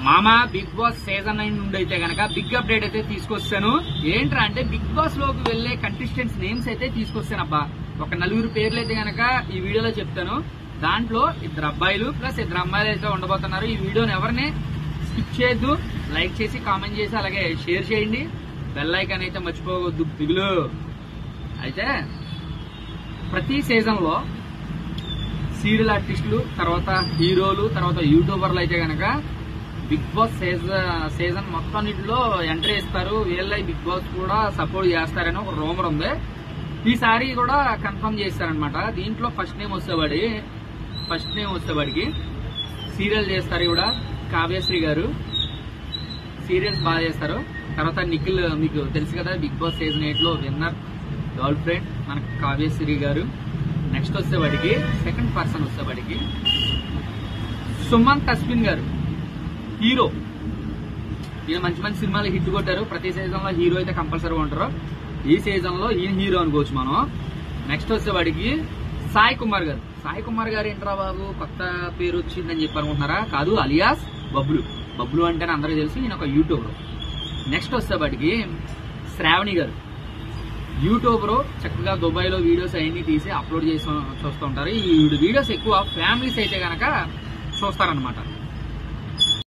మామ big boss season 9 నుండి అయితే గనక బిగ్ అప్డేట్ అయితే తీసుకొస్తాను. ఏంట్రా అంటే బిగ్ బాస్ లోకి వెళ్లే కంటెస్టెంట్స్ నేమ్స్ అయితే తీసుకొస్తాను అబ్బా. ఒక 4 పేర్లు అయితే గనక ఈ వీడియోలో చెప్తాను. దాంట్లో 2 అబ్బాయిలు ప్లస్ 2 అమ్మాయిలు అయితే ఉండబోతున్నారు. ఈ వీడియోని ఎవరిని స్కిప్ చేయొద్దు, లైక్ చేసి కామెంట్ చేసి అలాగే షేర్ చేయండి. బెల్ ఐకాన్ అయితే మర్చిపోవద్దు పిగులు. అయితే ప్రతి సీజన్ లో సీరియల్ ఆర్టిస్టులు, తర్వాత హీరోలు, తర్వాత యూట్యూబర్లు అయితే గనక బిగ్ బాస్ సీజన్ మొత్తాన్నిటిలో ఎంట్రీ ఇస్తారు. వీళ్ళై బిగ్ బాస్ కూడా సపోర్ట్ చేస్తారని ఒక రూమర్ ఉంది. ఈసారి కూడా కన్ఫర్మ్ చేస్తారనమాట. దీంట్లో ఫస్ట్ నేమ్ వచ్చేవాడికి సీరియల్ చేస్తారు కూడా కావ్యశ్రీ గారు, సీరియల్స్ బాగా చేస్తారు. తర్వాత నిఖిల్ మీకు తెలుసు కదా, బిగ్ బాస్ సీజన్ 8 లో విన్నర్ గర్ల్ ఫ్రెండ్ మనకు కావ్యశ్రీ గారు. నెక్స్ట్ వచ్చేవాడికి సెకండ్ పర్సన్ వచ్చేవాడికి సుమంత్ అశ్విన్ గారు, హీరో. ఈయన మంచి మంచి సినిమాలు హిట్ కొట్టారు. ప్రతి సీజన్ లో హీరో అయితే కంపల్సరీగా ఉంటారు. ఈ సీజన్ లో ఈయన హీరో అనుకోవచ్చు మనం. నెక్స్ట్ వచ్చేవాడికి సాయి కుమార్ గారు. సాయి కుమార్ గారు ఏంట్రా బాబు కొత్త పేరు వచ్చిందని చెప్పి అనుకుంటున్నారా? కాదు, అలియాస్ బబ్లు. బబ్లు అంటేనే అందరికీ తెలుసు, ఈయన ఒక యూట్యూబర్. నెక్స్ట్ వచ్చేవాడికి శ్రావణి గారు, యూట్యూబర్. చక్కగా దుబాయ్ లో వీడియోస్ అవన్నీ తీసి అప్లోడ్ చేసి చూస్తూ ఉంటారు. ఈ వీడియోస్ ఎక్కువ ఫ్యామిలీస్ అయితే గనక చూస్తారనమాట.